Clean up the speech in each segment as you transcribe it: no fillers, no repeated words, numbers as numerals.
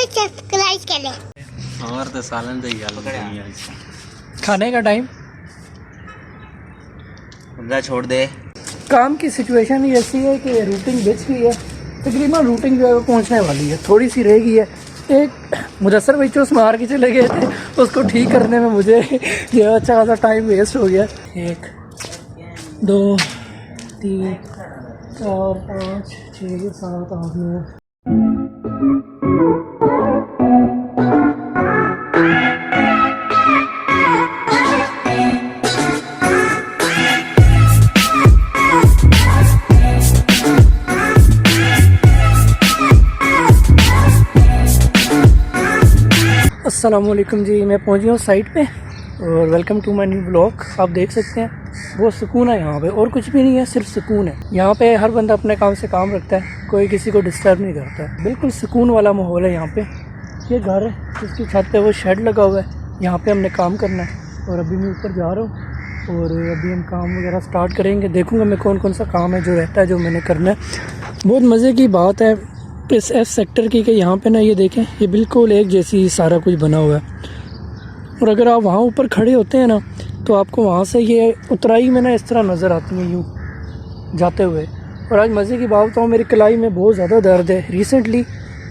Subscribe करें और तो सालन तो ही खाने का टाइम छोड़ दे। काम की सिचुएशन ही ऐसी है कि रूटिंग बिछ गई है, तकरीबन रूटिंग जो है वो पहुँचने वाली है, थोड़ी सी रह गई है। एक मुदस्सर भाई चूस मार के चले गए थे, उसको ठीक करने में मुझे ये अच्छा खासा टाइम वेस्ट हो गया। 1 2 3 4 5 6 7 8 9। अस्सलामुअलैकुम जी, मैं पहुंच गया हूँ साइट पे और welcome to my new blog. आप देख सकते हैं बहुत सुकून है यहाँ पे, और कुछ भी नहीं है, सिर्फ सुकून है। यहाँ पे हर बंदा अपने काम से काम रखता है, कोई किसी को डिस्टर्ब नहीं करता है, बिल्कुल सुकून वाला माहौल है यहाँ पे। ये घर है, इसकी छत पे वो शेड लगा हुआ है, यहाँ पे हमने काम करना है। और अभी मैं ऊपर जा रहा हूँ और अभी हम काम वगैरह स्टार्ट करेंगे। देखूँगा मैं कौन कौन सा काम है जो रहता है, जो मैंने करना है। बहुत मज़े की बात है इस एफ सेक्टर की कि यहाँ पे ना ये देखें, ये बिल्कुल एक जैसी सारा कुछ बना हुआ है। और अगर आप वहाँ ऊपर खड़े होते हैं ना, तो आपको वहाँ से ये उतराई में ना इस तरह नज़र आती है यूँ जाते हुए। और आज मज़े की बात बताऊँ, मेरी कलाई में बहुत ज़्यादा दर्द है। रिसेंटली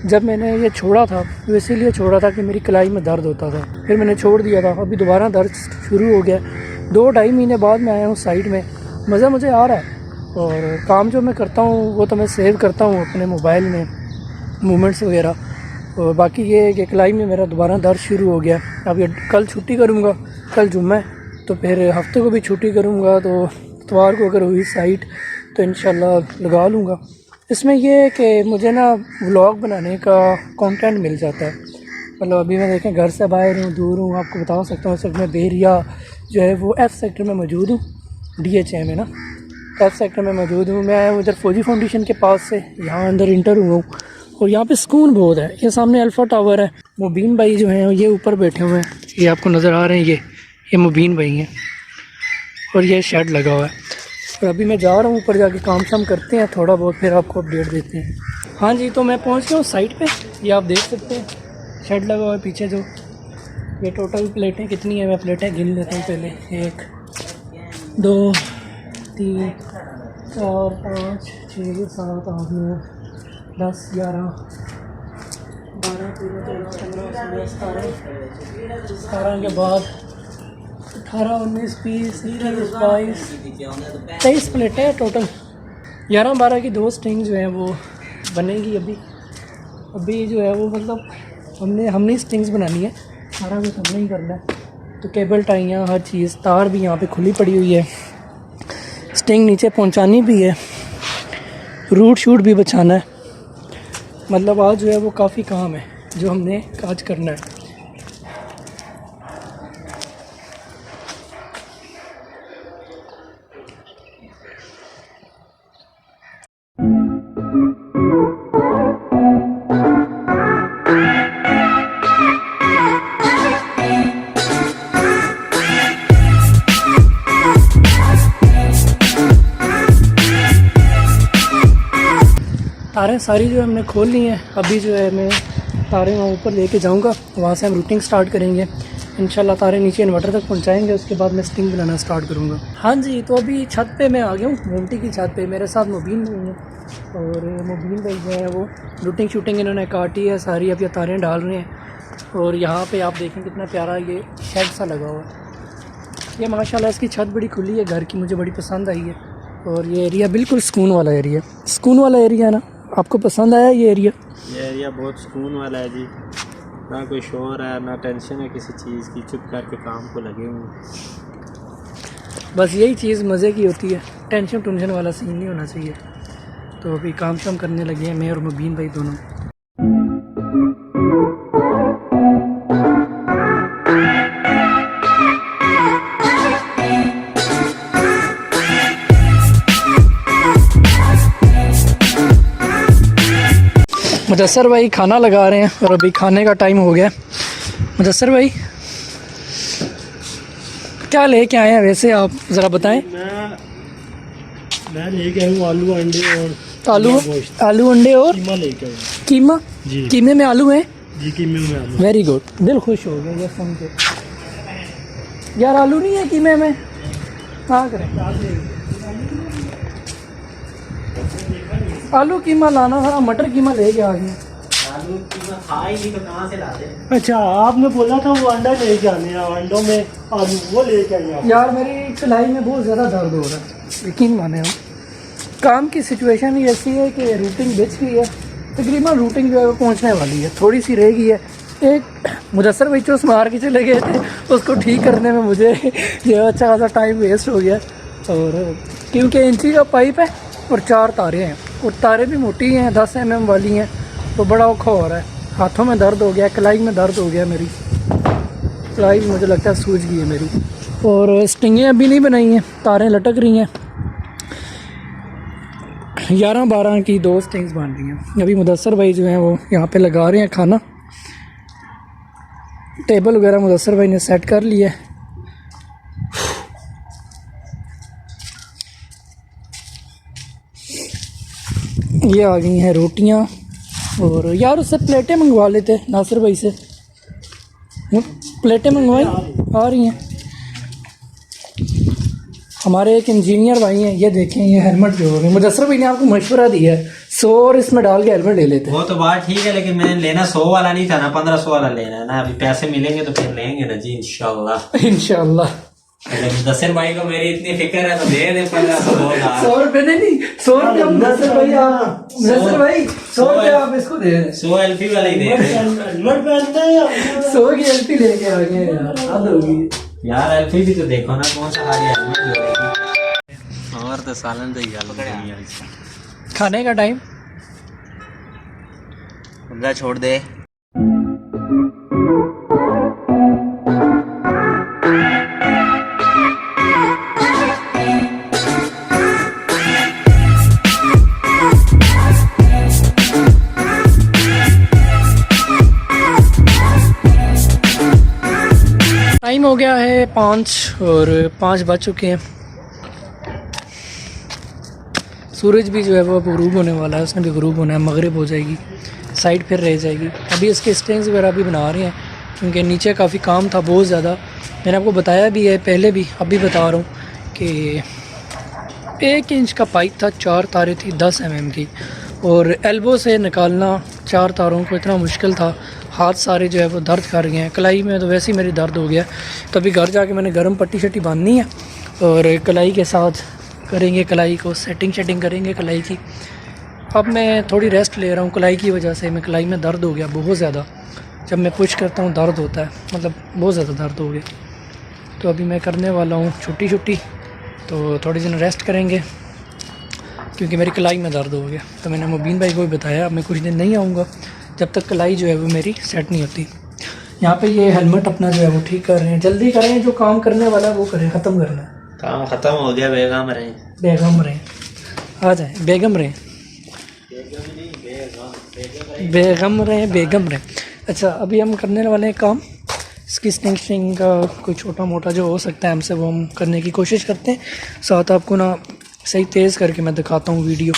जब मैंने ये छोड़ा था तो इसीलिए छोड़ा था कि मेरी कलाई में दर्द होता था, फिर मैंने छोड़ दिया था। अभी दोबारा दर्द शुरू हो गया। 2-2.5 महीने बाद मैं आया हूँ साइड में। मज़ा मुझे आ रहा है और काम जो मैं करता हूँ वो तो मैं सेव करता हूँ अपने मोबाइल में, मूवमेंट्स वगैरह। और बाकी ये है कि कलाई में मेरा दोबारा दर्द शुरू हो गया। अब ये कल छुट्टी करूँगा, कल जुम्मा है, तो फिर हफ्ते को भी छुट्टी करूँगा, तो इतवार को अगर हुई साइट तो इंशाल्लाह लगा लूँगा। इसमें ये है कि मुझे ना व्लॉग बनाने का कंटेंट मिल जाता है। मतलब अभी मैं देखें घर से बाहर हूँ, दूर हूँ, आपको बता सकता हूँ। इस वक्त मैं बेरिया जो है वो एफ सेक्टर में मौजूद हूँ, DHA में ना एफ सेक्टर में मौजूद हूँ। मैं आया हूँ इधर फौजी फाउंडेशन के पास से, यहाँ अंदर इंटर हुआ हूँ और यहाँ पे सुकून बहुत है। ये सामने अल्फ़ा टावर है, मुबीन भाई जो हैं ये ऊपर बैठे हुए हैं, ये आपको नज़र आ रहे हैं, ये मुबीन भाई हैं और ये शेड लगा हुआ है। और अभी मैं जा रहा हूँ ऊपर, जाके काम शाम करते हैं थोड़ा बहुत, फिर आपको अपडेट देते हैं। हाँ जी, तो मैं पहुँच गया हूँ साइट पे। ये आप देख सकते हैं शेड लगा हुआ है पीछे जो। ये टोटल प्लेटें कितनी है, मैं प्लेटें गिन लेता हूँ पहले। 1 2 3 4 5 6 7 8 9 10 11 12 13 14 15 16 17 17 के बाद 18 19 20 21 22 23 प्लेटें हैं टोटल। 11-12 की 2 स्ट्रिंग जो हैं वो बनेगी अभी जो है वो, मतलब हमने स्ट्रिंग्स बनानी है, सारा कुछ हमने ही करना है। तो केबल टाइयाँ, हर चीज़, तार भी यहाँ पे खुली पड़ी हुई है, स्ट्रिंग नीचे पहुँचानी भी है, रूट शूट भी बचाना है। मतलब आज जो है वो काफ़ी काम है जो हमने आज करना है। तारें सारी जो हमने खोल ली हैं। अभी जो है मैं तारें वहाँ ऊपर लेके जाऊँगा, वहाँ से हम रूटिंग स्टार्ट करेंगे इंशाल्लाह। तारें नीचे इन्वर्टर तक पहुँचाएंगे, उसके बाद मैं स्टिंग बनाना स्टार्ट करूँगा। हाँ जी, तो अभी छत पे मैं आ गया हूँ, मोमटी की छत पे। मेरे साथ मुबीन भाई हैं और मुबीन भाई जो है वो रूटिंग शूटिंग इन्होंने काटी है सारी, अब ये तारें डाल रहे हैं। और यहाँ पर आप देखें कितना प्यारा ये शेड सा लगा हुआ है। ये माशाल्लाह इसकी छत बड़ी खुली है घर की, मुझे बड़ी पसंद आई है। और ये एरिया बिल्कुल सुकून वाला एरिया, सुकून वाला एरिया है ना। आपको पसंद आया ये एरिया? ये एरिया बहुत सुकून वाला है जी, ना कोई शोर है, ना टेंशन है किसी चीज़ की, चुप करके काम को लगे हुए। बस यही चीज़ मज़े की होती है, टेंशन वाला सीन नहीं होना चाहिए। तो अभी काम शाम करने लगे हैं मैं और मुबीन भाई दोनों। मुदस्सर भाई खाना लगा रहे हैं और अभी खाने का टाइम हो गया। मुदस्सर भाई क्या लेके आए हैं वैसे, आप ज़रा बताएं। मैं लेके आया हूँ आलू अंडे और आलू अंडे और कीमा लेके आया कीमा। जी। कीमे में आलू हैं? जी कीमे में आलू। वेरी गुड, दिल खुश हो गया ये सुन के। यार आलू नहीं है कीमे में, हाँ करें आलू कीमा लाना था, मटर कीमा ले गया आगे। आलू कीमा खा ही नहीं तो कहाँ से लाते? अच्छा आपने बोला था वो अंडा लेके आने हैं, अंडों में आलू वो लेके आए आप। यार मेरी कलाई में बहुत ज़्यादा दर्द हो रहा है, यकीन माने हो। काम की सिचुएशन ही ऐसी है कि रूटिंग बिछ गई है, तकरीबन रूटिंग जो है वो पहुँचने वाली है, थोड़ी सी रह गई है। एक मुदस्सर भाई चूस मार के चले गए थे, उसको ठीक करने में मुझे जो अच्छा खासा टाइम वेस्ट हो गया। और क्योंकि इंची का पाइप है और 4 तारे हैं, और तारे भी मोटी हैं, 10 mm वाली हैं, तो बड़ा औखा हो रहा है। हाथों में दर्द हो गया, कलाई में दर्द हो गया, मेरी कलाई मुझे लगता है सूज गई है मेरी। और स्टिंगें अभी नहीं बनाई हैं, तारें लटक रही हैं, 11-12 की 2 स्टिंग्स बन रही हैं। अभी मुदस्सर भाई जो हैं वो यहाँ पे लगा रहे हैं खाना, टेबल वगैरह मुदस्सर भाई ने सेट कर लिया है। ये आ गई हैं रोटियाँ, और यार उससे प्लेटें मंगवा लेते नासिर भाई से, प्लेटें मंगवाई आ रही हैं। हमारे एक इंजीनियर भाई हैं, ये देखें ये हेलमेट जो है मुदस्सर भाई ने आपको मशवरा दिया है 100 और इसमें डाल के हेलमेट ले लेते हैं। वो तो बात ठीक है, लेकिन मैंने लेना 100 वाला नहीं था ना, 1500 वाला लेना है ना। अभी पैसे मिलेंगे तो फिर लेंगे ना जी, इंशाल्लाह इंशाल्लाह। मुदस्सिर भाई को मेरी इतनी फिक्र है तो दे दे 1500 100 रुपये नहीं, 100 रुपये मुदस्सर भाई आप 100 रुपये आप इसको दे दें, 100 एलपी वाला ही दे दे। हेलमेट पहनते हैं 100 की एलपी लेके आ गए यार, हद होगी यार एलपी भी तो देखो ना, कौन सा हारी हेलमेट जो है। और तो सालन से ही गल है खाने का टाइम। बंदा छोड़ दे। टाइम हो गया है 5 और 5 बज चुके हैं। सूरज भी जो है वो गुरूब होने वाला है, उसने भी गुरूब होना है, मगरिब हो जाएगी, साइड फिर रह जाएगी। अभी इसके स्टेंग्स वगैरह भी बना रहे हैं, क्योंकि नीचे काफ़ी काम था बहुत ज़्यादा। मैंने आपको बताया भी है पहले भी, अभी बता रहा हूँ कि 1 इंच का पाइप था, 4 तारें थी 10 mm की, और एल्बो से निकालना 4 तारों को इतना मुश्किल था, हाथ सारे जो है वो दर्द कर गए हैं। कलाई में तो वैसे ही मेरी दर्द हो गया, तो अभी घर जाके मैंने गर्म पट्टी शट्टी बांधनी है और कलाई के साथ करेंगे, कलाई को सेटिंग करेंगे कलाई की। अब मैं थोड़ी रेस्ट ले रहा हूँ कलाई की वजह से, मैं कलाई में दर्द हो गया बहुत ज़्यादा, जब मैं पुश करता हूँ दर्द होता है, मतलब बहुत ज़्यादा दर्द हो गया। तो अभी मैं करने वाला हूँ छुट्टी, तो थोड़ी दिन रेस्ट करेंगे क्योंकि मेरी कलाई में दर्द हो गया। तो मैंने मुबीन भाई को भी बताया अब मैं कुछ दिन नहीं आऊँगा जब तक कलाई जो है वो मेरी सेट नहीं होती। यहाँ पे ये हेलमेट अपना जो है वो ठीक कर रहे हैं, जल्दी करें, जो काम करने वाला है वो करें, ख़त्म करना है। काम खत्म हो गया, बेगम रहे आ जाए, बेगम रहे। अच्छा अभी हम करने वाले हैं काम, इसकी स्टिंग का कोई छोटा मोटा जो हो सकता है हमसे वो हम करने की कोशिश करते हैं। साथ आपको ना सही तेज़ करके मैं दिखाता हूँ वीडियो।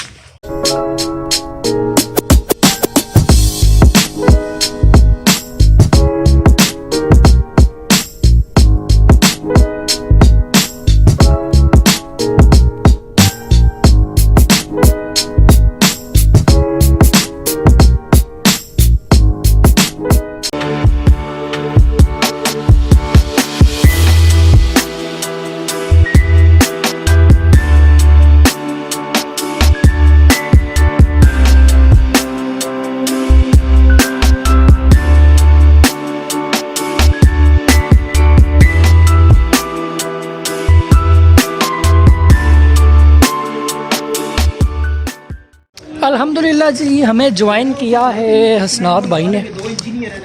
अल्हम्दुलिल्लाह जी, हमें ज्वाइन किया है हसनात भाई ने।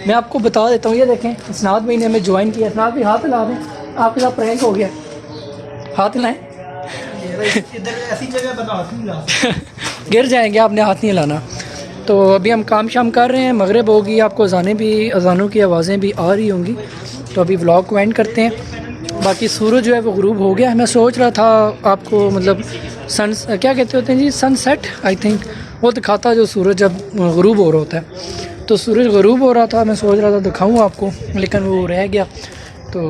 मैं आपको बता देता हूँ, ये देखें हसनात भाई ने हमें ज्वाइन किया। हसनात भाई हाथ हिला दें, आपके साथ प्रैंक हो गया, हाथ हिलाएं। ऐसी जगह पर हाथ नहीं हिला गिर जाएंगे, आपने हाथ नहीं हिलाना। तो अभी हम काम शाम कर रहे हैं, मगरिब होगी, आपको अजानों की आवाज़ें भी आ रही होंगी। तो अभी व्लॉग को एंड करते हैं। बाकी सूरज जो है वो गुरूब हो गया। मैं सोच रहा था आपको मतलब क्या कहते होते हैं जी, सनसेट आई थिंक, वो दिखाता जो सूरज जब गुरूब हो रहा होता है। तो सूरज गरूब हो रहा था, मैं सोच रहा था दिखाऊं आपको, लेकिन वो रह गया तो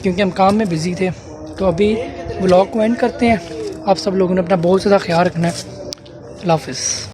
क्योंकि हम काम में बिज़ी थे। तो अभी व्लॉग को एंड करते हैं। आप सब लोगों ने अपना बहुत ज़्यादा ख्याल रखना है। अल्लाह हाफ़िज़।